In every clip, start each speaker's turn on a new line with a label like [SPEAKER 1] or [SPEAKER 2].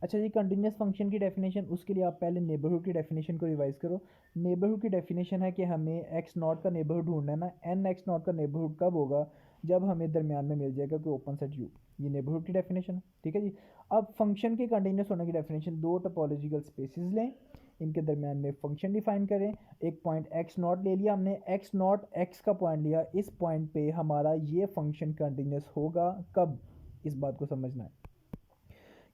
[SPEAKER 1] अच्छा जी, continuous function की definition, उसके लिए आप पहले नेबरहुड की डेफिनेशन को रिवाइज करो। नेबरहुड की डेफिनेशन है कि हमें एक्स नॉट का नेबरहुड ढूंढना है ना। एन एक्स नॉट का नेबरहुड कब होगा, जब हमें दरमियान में मिल जाएगा कोई ओपन सेट यू। ये नेबरहुड की डेफिनेशन है, ठीक है जी। अब फंक्शन के कंटिन्यूस होने की डेफिनेशन, दो टोपोलॉजिकल स्पेसिस लें, इनके दरमियान में फंक्शन डिफाइन करें। एक पॉइंट एक्स नॉट ले लिया हमने, एक्स नॉट एक्स का पॉइंट लिया, इस पॉइंट पे हमारा ये फंक्शन कंटिन्यूस होगा कब, इस बात को समझना है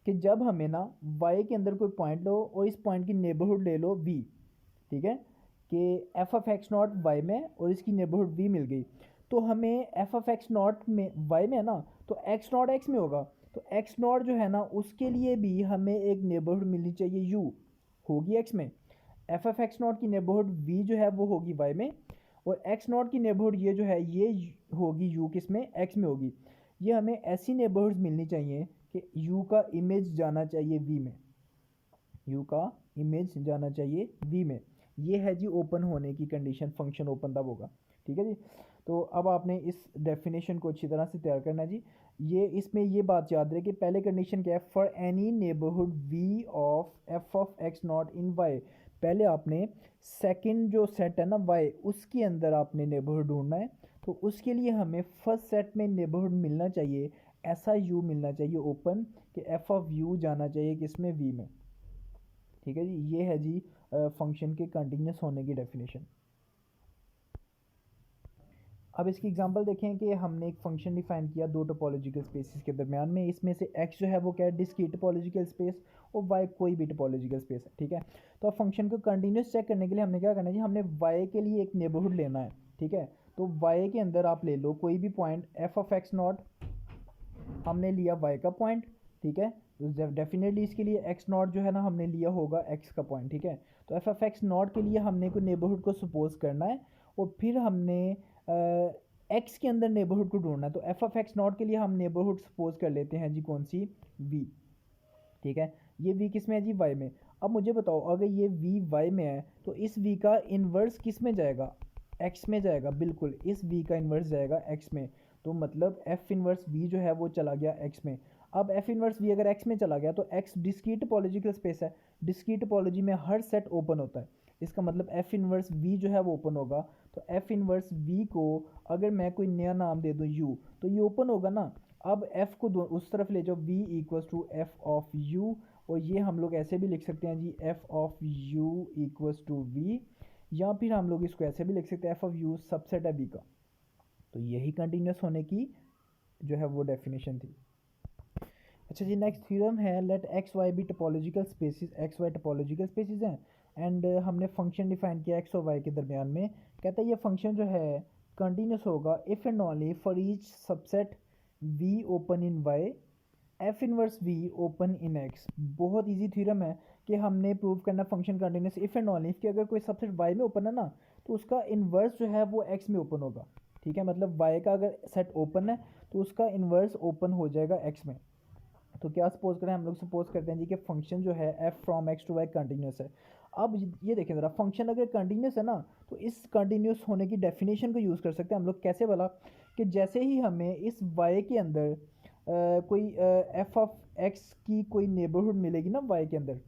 [SPEAKER 1] कि जब हमें ना y के अंदर कोई पॉइंट लो और इस पॉइंट की नेबरहुड ले लो v, ठीक है, कि f of x naught y में और इसकी नेबरहुड v मिल गई, तो हमें एफ ऑफ एक्स नॉट में y में है ना, तो एक्स नॉट एक्स में होगा, तो एक्स नॉट जो है ना उसके लिए भी हमें एक नेबरहुड मिलनी चाहिए u, होगी x में। एफ ऑफ एक्स नॉट की नेबरहुड v जो है वो होगी y में, और एक्स नॉट की नेबरहुड ये जो है ये होगी u किस में, x में होगी। ये हमें ऐसी नेबरहुड्स मिलनी चाहिए कि u का इमेज जाना चाहिए v में, u का इमेज जाना चाहिए v में। ये है जी ओपन होने की कंडीशन, फंक्शन ओपन तब होगा, ठीक है जी। तो अब आपने इस डेफिनेशन को अच्छी तरह से तैयार करना है जी। ये इसमें ये बात याद रहे कि पहले कंडीशन क्या है, for any neighbourhood v of f of x not in y, पहले आपने सेकंड जो सेट है ना y, उसके अंदर आपने नेबरहुड ढूंढना है। तो उसके लिए हमें फर्स्ट सेट में नेबरहुड मिलना चाहिए, ऐसा u मिलना चाहिए ओपन कि f ऑफ u जाना चाहिए किसमें, v में, ठीक है जी। ये है जी फंक्शन के कंटिन्यूस होने की डेफिनेशन। अब इसकी एग्जांपल देखें कि हमने एक फंक्शन डिफाइन किया दो टोपोलॉजिकल स्पेसिस के दरमियान में, इसमें से x जो है वो क्या है, डिस्क्रीट टोपोलॉजिकल स्पेस, और y कोई भी टोपोलॉजिकल स्पेस है, ठीक है। तो अब फंक्शन को कंटिन्यूस चेक करने के लिए हमने क्या करना है जी, हमने y के लिए एक नेबरहुड लेना है, ठीक है। तो y के अंदर आप ले लो कोई भी point f of x not, हमने लिया y का पॉइंट, ठीक है। तो डेफिनेटली इसके लिए x नॉट जो है ना हमने लिया होगा x का पॉइंट, ठीक है। तो एफ ऑफ एक्स नॉट के लिए हमने कोई नेबरहुड को सपोज करना है, और फिर हमने x के अंदर नेबरहुड को ढूंढना है। तो एफ ऑफ एक्स नॉट के लिए हम नेबरहुड सपोज कर लेते हैं जी कौन सी, v, ठीक है। ये v किस में है जी, y में। अब मुझे बताओ अगर ये v y में है तो इस v का इन्वर्स किस में जाएगा, x में जाएगा, बिल्कुल इस v का इन्वर्स जाएगा x में। तो मतलब f इन्वर्स v जो है वो चला गया x में। अब f इन्वर्स v अगर x में चला गया तो x डिस्क्रीट टोपोलॉजिकल स्पेस है, डिस्क्रीट टोपोलॉजी में हर सेट ओपन होता है, इसका मतलब f इन्वर्स v जो है वो ओपन होगा। तो f इन्वर्स v को अगर मैं कोई नया नाम दे दूँ u, तो ये ओपन होगा ना। अब f को उस तरफ ले जाओ, v equals to f of u, और ये हम लोग ऐसे भी लिख सकते हैं जी f of u equals to v, या फिर हम लोग इसको ऐसे भी लिख सकते हैं एफ ऑफ u सबसेट है v का। तो यही कंटिन्यूस होने की जो है वो डेफिनेशन थी। अच्छा जी, नेक्स्ट थ्योरम है, let x y be topological spaces, x y topological spaces हैं, एंड हमने फंक्शन डिफाइन किया एक्स और वाई के दरमियान में। कहता है ये फंक्शन जो है कंटिन्यूस होगा if and only for each subset v open in y, f inverse v open in x. बहुत इजी थ्योरम है कि हमने प्रूव करना function continuous if and only कि अगर कोई सबसेट वाई में ओपन है ना, तो उसका इन्वर्स जो है वो एक्स में ओपन होगा, ठीक है। मतलब वाई का अगर सेट ओपन है तो उसका इन्वर्स ओपन हो जाएगा एक्स में। तो क्या सपोज करें, हम लोग सपोज करते हैं जी कि फंक्शन जो है f from x to y continuous है। अब ये देखें ज़रा, फंक्शन अगर कंटिन्यूस है ना, तो इस कंटिन्यूस होने की डेफिनेशन को यूज़ कर सकते हैं हम लोग, कैसे वाला, कि जैसे ही हमें इस वाई के अंदर कोई एफ ऑफ एक्स की कोई नेबरहुड मिलेगी ना वाई के अंदर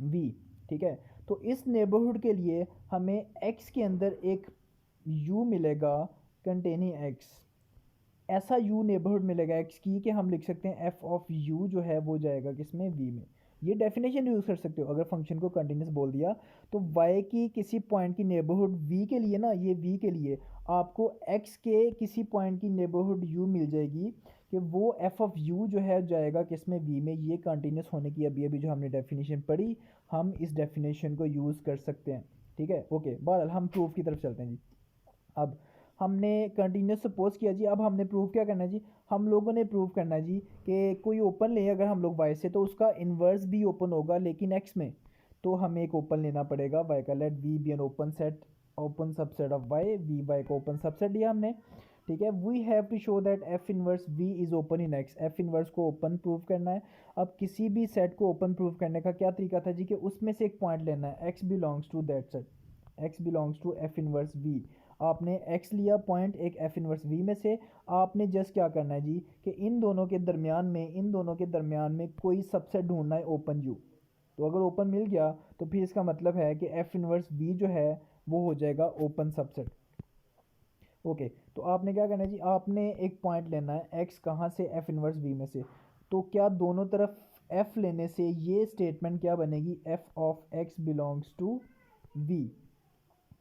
[SPEAKER 1] v, ठीक है। तो इस नेबरहुड के लिए हमें x के अंदर एक u मिलेगा कंटेनिंग x, ऐसा u नेबरहुड मिलेगा x की कि हम लिख सकते हैं f ऑफ u जो है वो जाएगा किसमें, v में। ये डेफिनेशन यूज़ कर सकते हो अगर फंक्शन को कंटिन्यूस बोल दिया तो y की किसी पॉइंट की नेबरहुड v के लिए ना, ये v के लिए आपको x के किसी पॉइंट की नेबरहुड u मिल जाएगी कि वो f ऑफ u जो है जाएगा किसमें, v में। ये कंटिन्यूस होने की अभी अभी जो हमने डेफिनेशन पढ़ी, हम इस डेफिनेशन को यूज़ कर सकते हैं, ठीक है। ओके, बहरहाल हम प्रूफ की तरफ चलते हैं जी। अब हमने कंटिन्यूस सपोज किया जी, अब हमने प्रूव क्या करना है जी, हम लोगों ने प्रूव करना है जी कि कोई ओपन ले अगर हम लोग वाई से, तो उसका इन्वर्स भी ओपन होगा लेकिन एक्स में। तो हमें एक ओपन लेना पड़ेगा वाई का, let v be an open set, open subset of y, v y को ओपन सबसेट लिया हमने, ठीक है। We have to show that f inverse v is open in x, f inverse को ओपन प्रूव करना है। अब किसी भी सेट को ओपन प्रूव करने का क्या तरीका था जी, कि उसमें से एक पॉइंट लेना है, x belongs to that set, x belongs to f inverse v. आपने x लिया पॉइंट एक f इनवर्स v में से, आपने जस्ट क्या करना है जी कि इन दोनों के दरमियान में कोई सबसेट ढूंढना है ओपन u। तो अगर ओपन मिल गया तो फिर इसका मतलब है कि f इनवर्स v जो है वो हो जाएगा ओपन सबसेट। ओके, तो आपने क्या करना है जी, आपने एक पॉइंट लेना है x कहाँ से, f इनवर्स v में से। तो क्या दोनों तरफ f लेने से ये स्टेटमेंट क्या बनेगी, f of x belongs to v,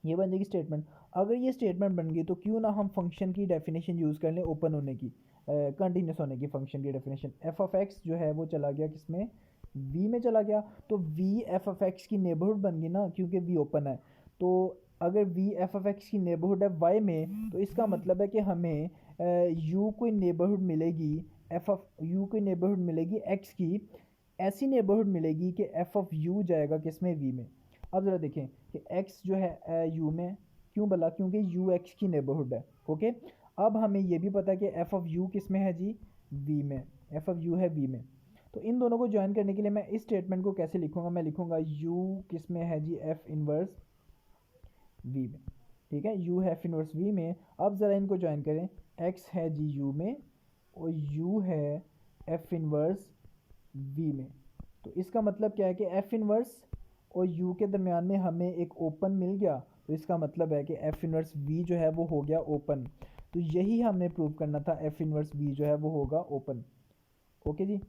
[SPEAKER 1] ये बन जाएगी स्टेटमेंट। अगर ये स्टेटमेंट बन गई तो क्यों ना हम फंक्शन की डेफिनेशन यूज़ कर लें ओपन होने की, कंटिन्यूस होने की फंक्शन की डेफिनेशन। f ऑफ x जो है वो चला गया किसमें, v में चला गया, तो v f ऑफ x की नेबरहुड बन गई ना, क्योंकि v ओपन है। तो अगर v f ऑफ x की नेबरहुड है y में, तो इसका मतलब है कि हमें u कोई नेबरहुड मिलेगी, f ऑफ u कोई नेबरहुड मिलेगी x की, ऐसी नेबरहुड मिलेगी कि f ऑफ u जाएगा किसमें, v में। अब ज़रा देखें कि x जो है u में, क्यों बोला, क्योंकि u x की नेबरहुड है। ओके, अब हमें ये भी पता है कि f ऑफ u किस में है जी, v में, f ऑफ u है v में। तो इन दोनों को ज्वाइन करने के लिए मैं इस स्टेटमेंट को कैसे लिखूंगा, मैं लिखूंगा u किस में है जी, f इनवर्स v में। ठीक है, u है f इनवर्स v में। अब ज़रा इनको ज्वाइन करें, x है जी u में और u है f इनवर्स v में। तो इसका मतलब क्या है कि f इनवर्स और u के दरमियान में हमें एक ओपन मिल गया, तो इसका मतलब है कि f इनवर्स v जो है वो हो गया ओपन। तो यही हमने प्रूव करना था, f इनवर्स v जो है वो होगा ओपन। ओके जी,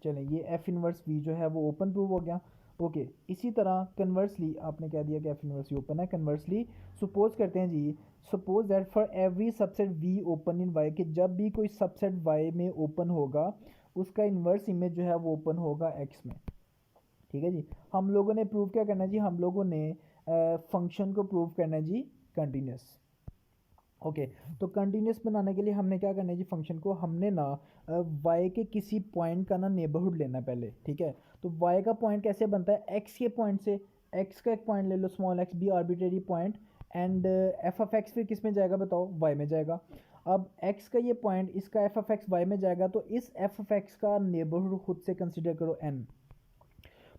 [SPEAKER 1] चलें, ये f इनवर्स v जो है वो ओपन प्रूव हो गया। ओके, इसी तरह कन्वर्सली आपने कह दिया कि f इनवर्स v ओपन है। कन्वर्सली सपोज करते हैं जी, suppose that for every subset v open in y, कि जब भी कोई सबसेट y में ओपन होगा उसका इन्वर्स इमेज जो है वो ओपन होगा x में। ठीक है जी, हम लोगों ने प्रूव क्या करना है जी, हम लोगों ने फंक्शन को प्रूव करना है जी कंटिन्यूस। ओके, तो कंटिन्यूस बनाने के लिए हमने क्या करना है जी, फंक्शन को हमने ना y के किसी पॉइंट का ना नेबरहुड लेना है पहले। ठीक है, तो y का पॉइंट कैसे बनता है, x के पॉइंट से। x का एक पॉइंट ले लो, स्मॉल x भी arbitrary point, and f of x फिर किस में जाएगा बताओ, y में जाएगा। अब x का ये पॉइंट, इसका f ऑफ x y में जाएगा, तो इस f ऑफ x का नेबरहुड खुद से कंसिडर करो n।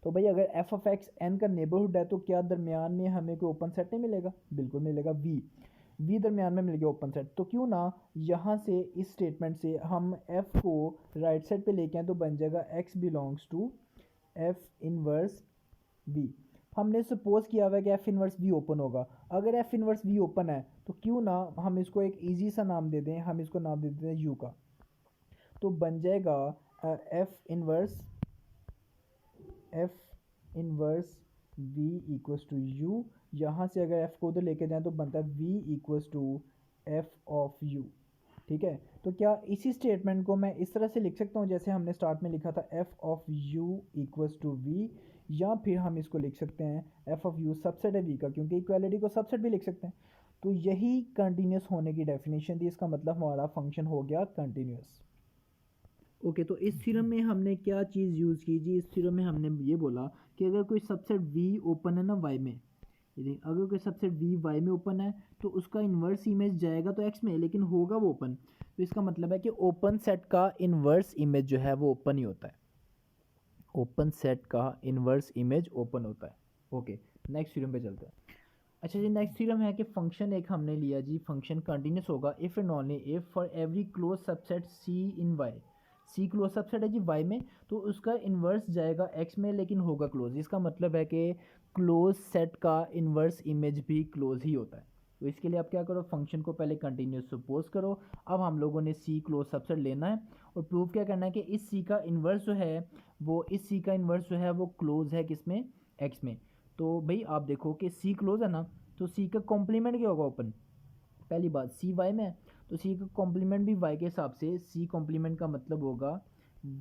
[SPEAKER 1] तो भाई अगर f ऑफ x n का नेबरहुड है तो क्या दरमियान में हमें कोई ओपन सेट नहीं मिलेगा, बिल्कुल मिलेगा, v दरमियान में मिल गया ओपन सेट। तो क्यों ना यहाँ से इस स्टेटमेंट से हम f को राइट साइड पे लेके आए, तो बन जाएगा x belongs to f inverse v। हमने सपोज किया हुआ है कि f इनवर्स v ओपन होगा। अगर f इनवर्स v ओपन है तो क्यों ना हम इसको एक ईजी सा नाम दे दें, हम इसको नाम दे देते हैं u का। तो बन जाएगा f inverse v equals to u। यहाँ से अगर f को उधर लेके जाएं तो बनता है v equals to f of u। ठीक है, तो क्या इसी स्टेटमेंट को मैं इस तरह से लिख सकता हूँ जैसे हमने स्टार्ट में लिखा था, f of u equals to v, या फिर हम इसको लिख सकते हैं f ऑफ u सबसेट है v का, क्योंकि इक्वालिटी को सबसेट भी लिख सकते हैं। तो यही कंटिन्यूस होने की डेफिनेशन थी, इसका मतलब हमारा फंक्शन हो गया कंटिन्यूस। ओके, तो इस थ्योरम में हमने क्या चीज़ यूज़ की जी, इस थ्योरम में हमने ये बोला कि अगर कोई सबसेट v ओपन है ना y में, ये देख, अगर कोई सबसेट v y में ओपन है तो उसका इन्वर्स इमेज जाएगा तो x में, लेकिन होगा वो ओपन। तो इसका मतलब है कि ओपन सेट का इन्वर्स इमेज जो है वो ओपन ही होता है, ओपन सेट का इन्वर्स इमेज ओपन होता है। ओके, नेक्स्ट थ्योरम पे चलते हैं। अच्छा जी, नेक्स्ट थ्योरम है कि फंक्शन एक हमने लिया जी, फंक्शन कंटिन्यूस होगा if and only if for every close subset c in y। c close subset है जी y में, तो उसका इन्वर्स जाएगा x में, लेकिन होगा क्लोज। इसका मतलब है कि क्लोज सेट का इन्वर्स इमेज भी क्लोज ही होता है। तो इसके लिए आप क्या करो, फंक्शन को पहले कंटिन्यूस सपोज करो। अब हम लोगों ने c क्लोज सबसेट लेना है और प्रूव क्या करना है कि इस c का इन्वर्स जो है वो, इस c का इन्वर्स जो है वो क्लोज है किसमें, x में। तो भाई आप देखो कि c क्लोज है ना, तो c का कॉम्प्लीमेंट क्या होगा, ओपन। पहली बात, c y में है तो c का कॉम्प्लीमेंट भी y के हिसाब से, c कॉम्प्लीमेंट का मतलब होगा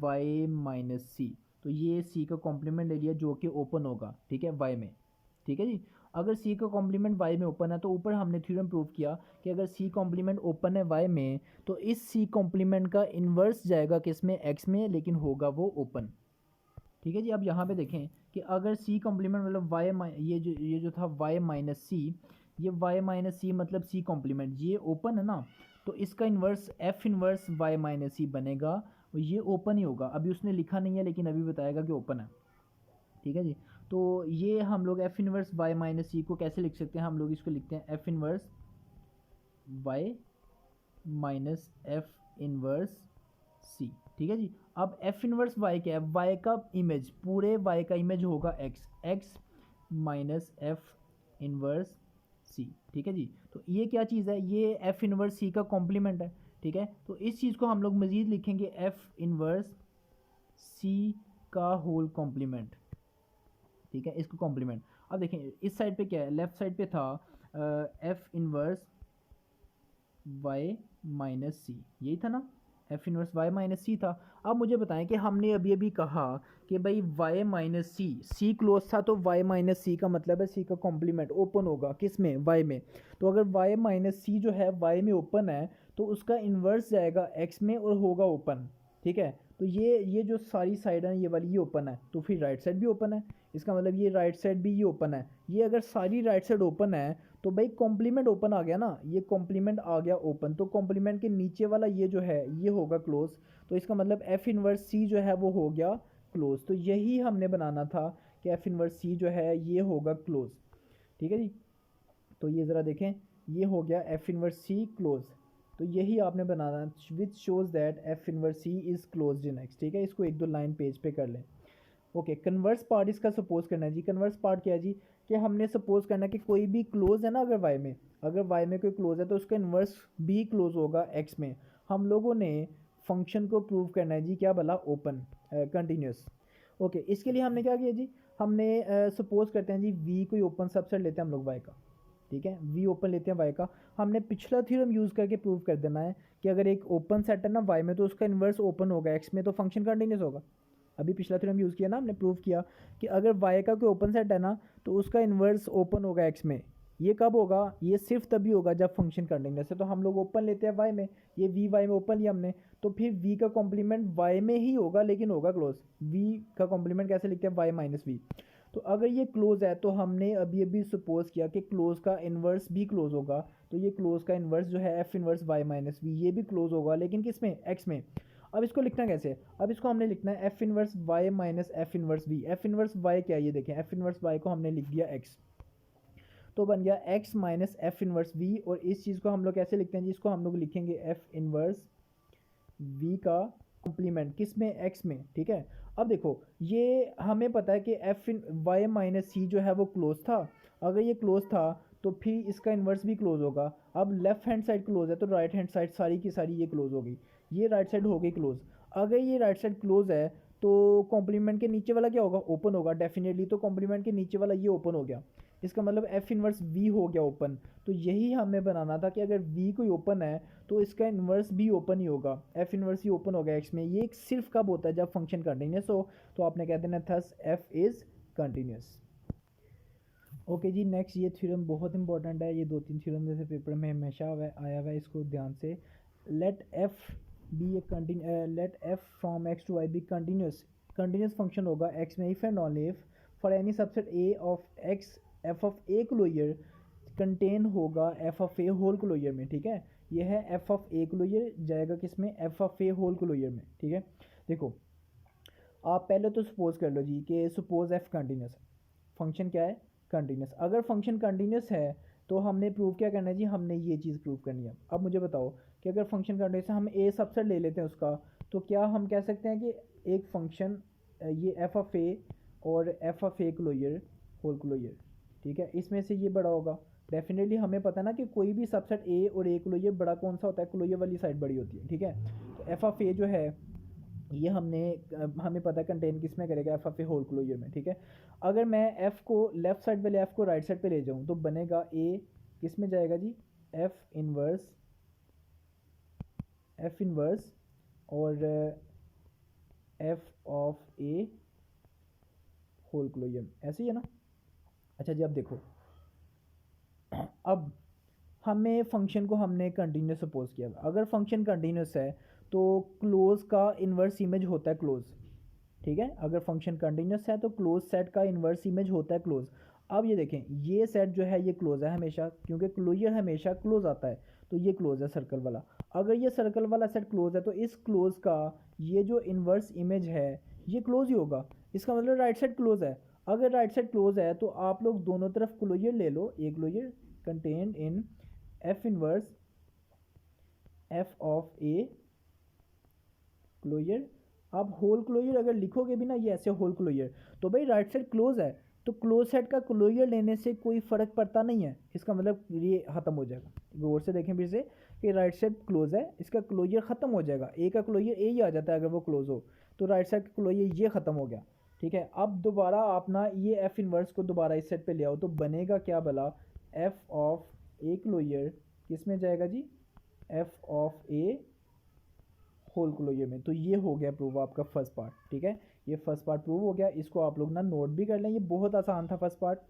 [SPEAKER 1] y माइनस सी। तो ये c का कॉम्प्लीमेंट ले लिया जो कि ओपन होगा, ठीक है, y में। ठीक है जी, अगर c का कॉम्प्लीमेंट y में ओपन है तो ऊपर हमने थ्योरम प्रूव किया कि अगर c कॉम्प्लीमेंट ओपन है y में तो इस c कॉम्प्लीमेंट का इन्वर्स जाएगा किसमें, x में, लेकिन होगा वो ओपन। ठीक है जी, अब यहाँ पे देखें कि अगर c कॉम्प्लीमेंट मतलब y, ये जो था y माइनस सी, ये y माइनस सी मतलब c कॉम्प्लीमेंट, ये ओपन है ना, तो इसका inverse f inverse y minus c बनेगा और ये ओपन ही होगा। अभी उसने लिखा नहीं है लेकिन अभी बताएगा कि ओपन है। ठीक है जी, तो ये हम लोग एफ इनवर्स वाई माइनस सी को कैसे लिख सकते हैं, हम लोग इसको लिखते हैं f inverse y minus f inverse c, ठीक है जी। अब एफ इनवर्स वाई क्या है, वाई का इमेज, पूरे वाई का इमेज होगा x, x minus f inverse c, ठीक है जी। तो ये क्या चीज़ है, ये एफ इनवर्स सी का कॉम्प्लीमेंट है, ठीक है। तो इस चीज़ को हम लोग मज़ीद लिखेंगे एफ इनवर्स सी का होल कॉम्प्लीमेंट, ठीक है, इसको कॉम्प्लीमेंट। अब देखें इस साइड पे क्या है, लेफ्ट साइड पे था एफ इनवर्स वाई माइनस सी, यही था ना, एफ इनवर्स वाई माइनस सी था। अब मुझे बताएं कि हमने अभी अभी कहा कि भाई वाई माइनस सी, सी क्लोज था तो वाई माइनस सी का मतलब है सी का कॉम्प्लीमेंट ओपन होगा किस में, वाई में। तो अगर वाई माइनस सी जो है वाई में ओपन है तो उसका इन्वर्स जाएगा एक्स में और होगा ओपन, ठीक है। तो ये जो सारी साइड है ये वाली ये ओपन है, तो फिर राइट साइड भी ओपन है, इसका मतलब ये राइट साइड भी ये ओपन है। ये अगर सारी राइट साइड ओपन है तो भाई कॉम्प्लीमेंट ओपन आ गया ना, ये कॉम्प्लीमेंट आ गया ओपन, तो कॉम्प्लीमेंट के नीचे वाला ये जो है ये होगा क्लोज, तो इसका मतलब एफ इनवर्स सी जो है वो हो गया क्लोज। तो यही हमने बनाना था कि एफ इनवर्स सी जो है ये होगा क्लोज, ठीक है जी। तो ये ज़रा देखें, ये हो गया एफ इनवर्स सी क्लोज, तो यही आपने बनाना which shows that f inverse c is close in x, ठीक है। इसको एक दो लाइन पेज पे कर लें। ओके, कन्वर्स पार्ट इसका सपोज करना है जी। कन्वर्स पार्ट क्या है जी, कि हमने सपोज करना है कि कोई भी क्लोज है ना, अगर वाई में, अगर वाई में कोई क्लोज है तो उसका इन्वर्स भी क्लोज होगा एक्स में। हम लोगों ने फंक्शन को प्रूव करना है जी, क्या भला, ओपन कंटिन्यूस। ओके, इसके लिए हमने क्या किया जी, हमने सपोज करते हैं जी वी कोई ओपन सबसेट लेते हैं हम लोग वाई का, ठीक है, वी ओपन लेते हैं वाई का। हमने पिछला थ्योरम यूज़ करके प्रूव कर देना है कि अगर एक ओपन सेट है ना वाई में तो उसका इन्वर्स ओपन होगा एक्स में, तो फंक्शन कंटिन्यूस होगा। अभी पिछला थ्योरम यूज़ किया ना, हमने प्रूव किया कि अगर वाई का कोई ओपन सेट है ना तो उसका इन्वर्स ओपन होगा एक्स में। ये कब होगा, ये सिर्फ तभी होगा जब फंक्शन कंटिन्यूस है। तो हम लोग ओपन लेते हैं वाई में, ये वी वाई में ओपन लिया हमने, तो फिर वी का कॉम्प्लीमेंट वाई में ही होगा लेकिन होगा क्लोज। वी का कॉम्प्लीमेंट कैसे लिखते हैं, वाई माइनस वी। तो अगर ये क्लोज है तो हमने अभी अभी सपोज किया कि क्लोज का इन्वर्स भी क्लोज होगा, तो ये क्लोज का इन्वर्स जो है f inverse y minus v ये भी क्लोज होगा, लेकिन किस में, एक्स में। अब इसको लिखना कैसे है, अब इसको हमने लिखना है f inverse y minus f inverse v. F inverse y क्या है ये देखें, एफ इनवर्स वाई को हमने लिख दिया एक्स, तो बन गया x minus f inverse v. और इस चीज़ को हम लोग कैसे लिखते हैं जी, इसको हम लोग लिखेंगे एफ इनवर्स वी का कॉम्प्लीमेंट किस में, एक्स में, ठीक है। अब देखो ये हमें पता है कि एफ इन वाई माइनस सी जो है वो क्लोज था, अगर ये क्लोज था तो फिर इसका इन्वर्स भी क्लोज होगा। अब लेफ्ट हैंड साइड क्लोज है तो राइट हैंड साइड सारी की सारी ये क्लोज हो गई, ये राइट साइड हो गई क्लोज। अगर ये राइट साइड क्लोज है तो कॉम्प्लीमेंट के नीचे वाला क्या होगा, ओपन होगा डेफिनेटली, तो कॉम्प्लीमेंट के नीचे वाला ये ओपन हो गया, इसका मतलब एफ इनवर्स वी हो गया ओपन। तो यही हमें बनाना था कि अगर वी कोई ओपन है तो इसका इन्वर्स भी ओपन ही होगा, एफ इन्वर्स ही ओपन होगा एक्स में। ये सिर्फ कब होता है, जब फंक्शन कंटिन्यूस हो। तो आपने कह देना thus f is continuous. Okay जी, नेक्स्ट ये थ्योरम बहुत इंपॉर्टेंट है, ये दो तीन थ्योरम जैसे पेपर में हमेशा आया हुआ है, इसको ध्यान से। Let f be a let f from x to y be continuous, continuous function होगा एक्स में if and only if for any subset a of x f of a closure contain होगा f of a whole closure में, ठीक है। ये है F of a closure जाएगा किस में, f of a whole closure में, ठीक है। देखो आप पहले तो सपोज कर लो जी कि सपोज एफ कंटिन्यूस है, फंक्शन क्या है, कंटिन्यूस। अगर फंक्शन कंटिन्यूस है तो हमने प्रूव क्या करना है जी, हमने ये चीज़ प्रूव करनी है। अब मुझे बताओ कि अगर फंक्शन कंटिन्यूस है, हम ए सबसेट ले लेते हैं उसका, तो क्या हम कह सकते हैं कि एक फंक्शन ये एफ ऑफ ए और f of a closure whole closure, ठीक है, इसमें से ये बड़ा होगा। डेफिनेटली हमें पता है ना कि कोई भी सबसेट ए और ए क्लोजर बड़ा कौन सा होता है, क्लोजर वाली साइड बड़ी होती है, ठीक है। तो एफ ऑफ ए जो है ये हमें पता है कंटेन किस में करेगा, f of a whole closure में, ठीक है। अगर मैं एफ को लेफ्ट साइड वाले एफ को राइट साइड पे ले जाऊँ तो बनेगा ए किस में जाएगा जी, एफ इनवर्स और f of a whole closure, ऐसे ही है ना। अच्छा जी, अब देखो अब हमें फंक्शन को हमने कंटिन्यूस सपोज किया, अगर फंक्शन कंटिन्यूस है तो क्लोज का इन्वर्स इमेज होता है क्लोज, ठीक है। अगर फंक्शन कंटिन्यूस है तो क्लोज सेट का इन्वर्स इमेज होता है क्लोज। अब ये देखें ये सेट जो है ये क्लोज है हमेशा, क्योंकि क्लोजर हमेशा क्लोज आता है, तो ये क्लोज है सर्कल वाला। अगर ये सर्कल वाला सेट क्लोज है तो इस क्लोज का ये जो इन्वर्स इमेज है ये क्लोज ही होगा, इसका मतलब राइट साइड क्लोज है। अगर राइट साइड क्लोज है तो आप लोग दोनों तरफ क्लोजर ले लो, एक closure contained in f inverse f of a closure. आप होल क्लोजर अगर लिखोगे भी ना ये ऐसे होल क्लोजर, तो भाई राइट साइड क्लोज है तो क्लोज सेट का क्लोजर लेने से कोई फ़र्क पड़ता नहीं है, इसका मतलब ये ख़त्म हो जाएगा। गौर से देखें फिर से कि राइट साइड क्लोज है, इसका क्लोजर ख़त्म हो जाएगा, ए का क्लोजर ए ही आ जाता है अगर वो क्लोज हो, तो राइट साइड का क्लोजर ये ख़त्म हो गया। ठीक है, अब दोबारा आप ना ये एफ इनवर्स को दोबारा इस सेट पे ले आओ तो बनेगा क्या भला, एफ ऑफ ए क्लोजर किस में जाएगा जी, f of a whole closure में। तो ये हो गया प्रूव आपका फर्स्ट पार्ट। ठीक है, ये फर्स्ट पार्ट प्रूव हो गया, इसको आप लोग ना नोट भी कर लें, ये बहुत आसान था फर्स्ट पार्ट।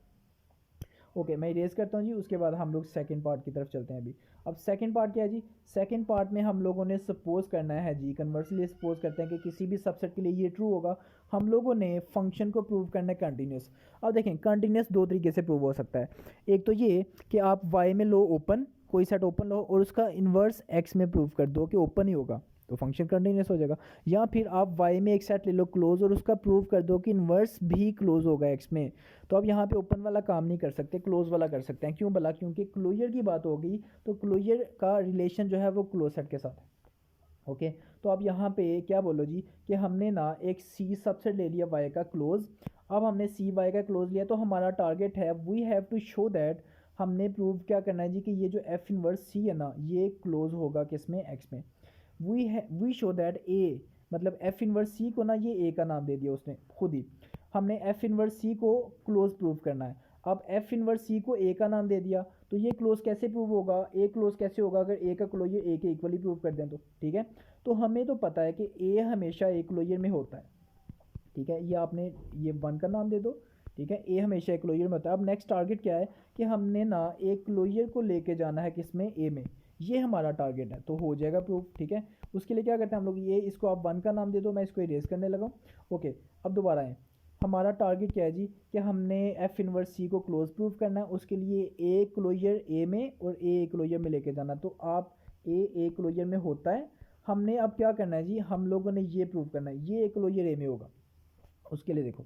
[SPEAKER 1] ओके, मैं इरेज करता हूँ जी, उसके बाद हम लोग सेकंड पार्ट की तरफ चलते हैं अभी। अब सेकंड पार्ट क्या है जी, सेकंड पार्ट में हम लोगों ने सपोज करना है जी, कन्वर्सली सपोज करते हैं कि किसी भी सबसेट के लिए ये ट्रू होगा। हम लोगों ने फंक्शन को प्रूव करना है कंटिन्यूस। अब देखें कंटिन्यूस दो तरीके से प्रूव हो सकता है, एक तो ये कि आप वाई में लो ओपन, कोई सेट ओपन लो और उसका इन्वर्स एक्स में प्रूव कर दो कि ओपन ही होगा तो फंक्शन कंटिन्यूस हो जाएगा। या फिर आप वाई में एक सेट ले लो क्लोज और उसका प्रूव कर दो कि इन्वर्स भी क्लोज होगा एक्स में। तो अब यहाँ पे ओपन वाला काम नहीं कर सकते, क्लोज वाला कर सकते हैं। क्यों भला, क्योंकि क्लोजर की बात होगी तो क्लोजर का रिलेशन जो है वो क्लोज सेट के साथ है। ओके, तो अब यहाँ पे क्या बोलो जी कि हमने ना एक सी सबसेट ले लिया वाई का क्लोज। अब हमने सी वाई का क्लोज लिया तो हमारा टारगेट है we have to show that, हमने प्रूव क्या करना है जी कि ये जो एफ इनवर्स सी है ना ये क्लोज होगा किस में, एक्स में। वी शो दैट ए, मतलब एफ इनवर्स सी को ना ये ए का नाम दे दिया उसने खुद ही, हमने एफ इनवर्स सी को क्लोज प्रूव करना है। अब एफ इनवर्स सी को ए का नाम दे दिया तो ये क्लोज कैसे प्रूव होगा, ए क्लोज कैसे होगा अगर ए का क्लोजर ए के इक्वली प्रूव कर दें तो। ठीक है, तो हमें तो पता है कि ए हमेशा ए क्लोजर में होता है। ठीक है, ये आपने ये वन का नाम दे दो। ठीक है, ए हमेशा एक क्लोजर में होता है। अब नेक्स्ट टारगेट क्या है कि हमने ना एक क्लोजर को लेके जाना है किसमें, ए में, ये हमारा टारगेट है तो हो जाएगा प्रूफ। ठीक है, उसके लिए क्या करते हैं हम लोग, ये इसको आप वन का नाम दे दो, मैं इसको इरेज करने लगा। ओके, अब दोबारा आए, हमारा टारगेट क्या है जी कि हमने एफ इनवर्स सी को क्लोज प्रूव करना है, उसके लिए ए क्लोजर ए में और ए क्लोजर में लेके जाना। तो आप ए क्लोजर में होता है, हमने अब क्या करना है जी, हम लोगों ने ये प्रूव करना है ये क्लोजर ए में होगा। उसके लिए देखो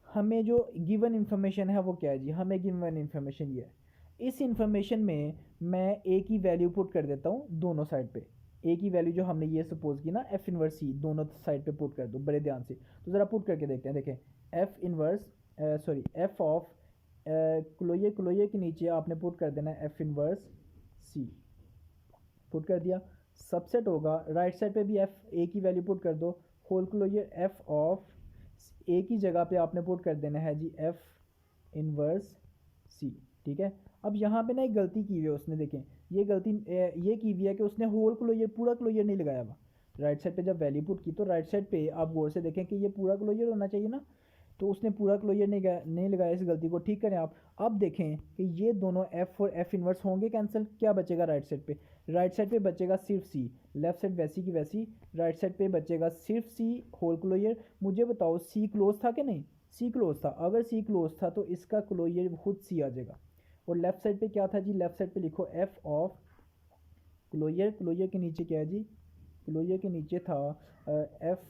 [SPEAKER 1] हमें जो गिवन इन्फॉर्मेशन है वो क्या है जी, हमें गिवन इन्फॉर्मेशन ये है, इस इन्फॉर्मेशन में मैं ए की वैल्यू पुट कर देता हूँ दोनों साइड पे। ए की वैल्यू जो हमने ये सपोज की ना एफ इनवर्स सी, दोनों साइड पे पुट कर दो बड़े ध्यान से। तो ज़रा पुट करके देखते हैं, देखें f inverse sorry f of closure के नीचे आपने पुट कर देना है एफ इनवर्स सी, पुट कर दिया। सबसेट होगा राइट साइड पे भी एफ ए की वैल्यू पुट कर दो, होल क्लोजर एफ ऑफ ए की जगह पे आपने पुट कर देना है जी एफ इनवर्स सी। ठीक है, अब यहाँ पे ना एक गलती की हुई है उसने, देखें ये गलती ये की हुई है कि उसने होल क्लोजर पूरा क्लोजर नहीं लगाया हुआ। राइट साइड पे जब वैल्यू पुट की तो राइट साइड पे आप गौर से देखें कि ये पूरा क्लोजर होना चाहिए ना, तो उसने पूरा क्लोजर नहीं लगाया, इस गलती को ठीक करें आप। अब देखें कि ये दोनों एफ और एफ इनवर्स होंगे कैंसिल, क्या बचेगा राइट साइड पे, राइट साइड पे बचेगा सिर्फ सी, लेफ्ट साइड वैसी की वैसी, राइट साइड पे बचेगा सिर्फ सी होल क्लोजर। मुझे बताओ सी क्लोज था कि नहीं, सी क्लोज था, अगर सी क्लोज था तो इसका क्लोजर खुद सी आ जाएगा। और लेफ्ट साइड पे क्या था जी, लेफ्ट साइड पे लिखो एफ ऑफ क्लोजर, क्लोजर के नीचे क्या है जी, क्लोजर के नीचे था एफ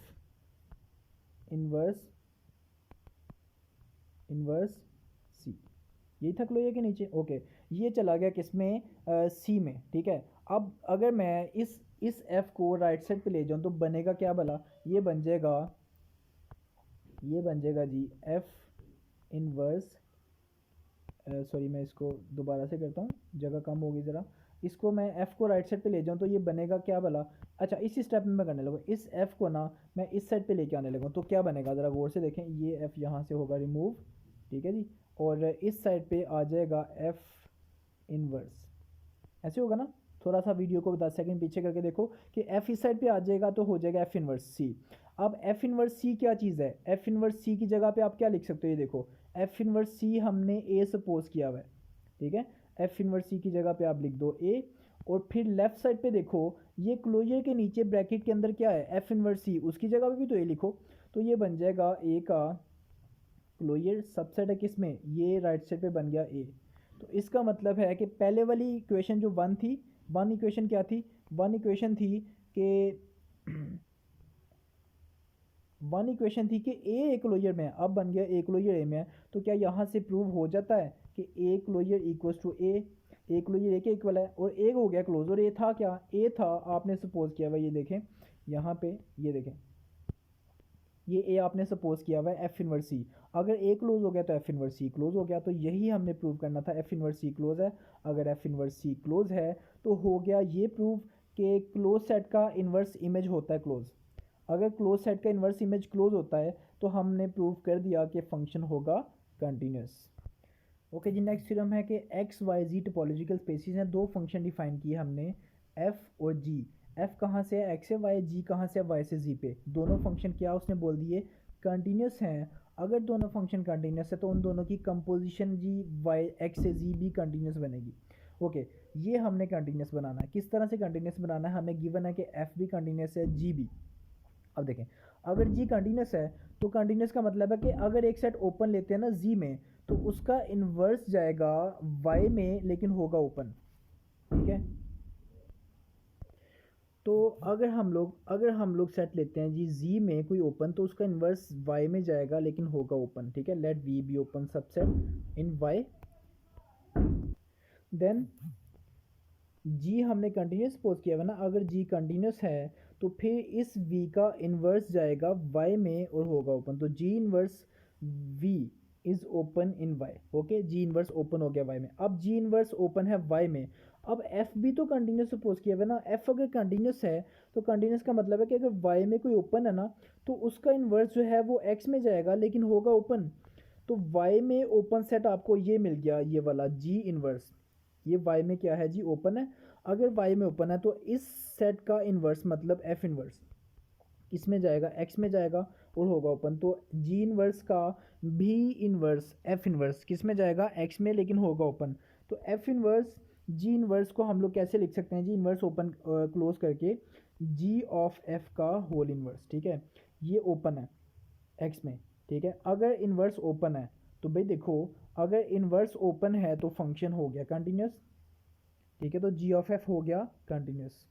[SPEAKER 1] इनवर्स सी, यही था क्लोजर के नीचे। ओके, ये चला गया किसमें, सी में। ठीक है, अब अगर मैं इस एफ को राइट साइड पे ले जाऊँ तो बनेगा क्या भला, ये बन जाएगा जी एफ इनवर्स सॉरी मैं इसको दोबारा से करता हूँ, जगह कम होगी ज़रा, इसको मैं एफ़ को राइट साइड पे ले जाऊँ तो ये बनेगा क्या भला, अच्छा इसी स्टेप में मैं करने लगूँ, इस एफ़ को ना मैं इस साइड पे लेके आने लगूँ तो क्या बनेगा, ज़रा गौर से देखें, ये एफ़ यहाँ से होगा रिमूव। ठीक है जी, और इस साइड पे आ जाएगा एफ़ इनवर्स, ऐसे होगा ना। थोड़ा सा वीडियो को 10 सेकंड पीछे करके देखो कि एफ इस साइड पे आ जाएगा तो हो जाएगा एफ इनवर्स सी। अब एफ इनवर्स सी क्या चीज़ है, एफ इनवर्स सी की जगह पे आप क्या लिख सकते हो, ये देखो एफ इनवर्स सी हमने ए सपोज किया हुआ है। ठीक है, एफ इनवर्स सी की जगह पे आप लिख दो ए, और फिर लेफ्ट साइड पे देखो ये क्लोजर के नीचे ब्रैकेट के अंदर क्या है, एफ इनवर्स सी, उसकी जगह पे भी तो ए लिखो, तो ये बन जाएगा ए का क्लोजर सबसेट है किसमें, ये राइट साइड पे बन गया ए। तो इसका मतलब है कि पहले वाली इक्वेशन जो वन थी, वन इक्वेशन क्या थी, वन इक्वेशन थी कि वन इक्वेशन थी कि ए एक क्लोजर में है, अब बन गया ए क्लोजर ए में है, तो क्या यहाँ से प्रूव हो जाता है कि a closure equals to a closure a के इक्वल है, और ए हो गया क्लोज, और ए था क्या, ए था आपने सपोज किया हुआ, ये देखें यहाँ पे, ये देखें ये ए आपने सपोज किया हुआ है एफ इनवर्स सी, अगर ए क्लोज हो गया तो एफ इनवर्स सी क्लोज हो गया, तो यही हमने प्रूव करना था, एफ इनवर्स सी क्लोज है। अगर एफ इनवर्स सी क्लोज है तो हो गया ये प्रूव कि क्लोज सेट का इन्वर्स इमेज होता है क्लोज। अगर क्लोज सेट का इन्वर्स इमेज क्लोज होता है तो हमने प्रूव कर दिया कि फंक्शन होगा कंटिन्यूस। ओके जी, नेक्स्ट थ्योरम है कि एक्स वाई जी टोपोलॉजिकल स्पेसिस हैं, दो फंक्शन डिफाइन किए हमने एफ और जी। एफ कहाँ से है, एक्स से वाई, जी कहाँ से है, वाई से जी पे। दोनों फंक्शन क्या उसने बोल दिए कंटिन्यूस हैं। अगर दोनों फंक्शन कंटिन्यूस है तो उन दोनों की कंपोजिशन जी वाई एक्स से जी भी कंटिन्यूस बनेगी। ओके, ये हमने कंटिन्यूस बनाना है। किस तरह से कंटिन्यूस बनाना है, हमें गिवन है कि एफ भी कंटिन्यूस है, जी भी। अब देखें, अगर जी कंटिन्यूस है तो कंटिन्यूस का मतलब है कि अगर एक सेट ओपन लेते हैं ना जी में, तो उसका इन्वर्स जाएगा वाई में लेकिन होगा ओपन। ठीक है, तो अगर हम लोग सेट लेते हैं जी जी में कोई ओपन, तो उसका इन्वर्स वाई में जाएगा लेकिन होगा ओपन। ठीक है, let v be open subset in y, then g हमने कंटिन्यूस सपोज किया हुआ ना, अगर जी कंटिन्यूस है तो फिर इस v का इन्वर्स जाएगा y में और होगा ओपन, तो g inverse v is open in y। Okay, g inverse open हो गया y में। अब जी इन्वर्स ओपन है y में, अब f भी तो कंटिन्यूस सपोज किया हुआ ना, f अगर कंटिन्यूस है तो कंटिन्यूस का मतलब है कि अगर y में कोई ओपन है ना, तो उसका इन्वर्स जो है वो x में जाएगा लेकिन होगा ओपन। तो y में ओपन सेट आपको ये मिल गया, ये वाला जी इन्वर्स, ये y में क्या है जी ओपन है। अगर y में ओपन है तो इस सेट का इन्वर्स मतलब f इन्वर्स किस में जाएगा, x में जाएगा और होगा ओपन। तो जी इन्वर्स का भी इन्वर्स f इन्वर्स किस में जाएगा, x में लेकिन होगा ओपन। तो f इन्वर्स जी इन्वर्स को हम लोग कैसे लिख सकते हैं जी, इन्वर्स ओपन क्लोज करके जी ऑफ f का होल इन्वर्स। ठीक है, ये ओपन है x में। ठीक है, अगर इन्वर्स ओपन है तो भाई देखो, अगर इन्वर्स ओपन है तो फंक्शन हो गया कंटिन्यूस। ठीक है, तो जी ऑफ एफ हो गया कंटिन्यूस।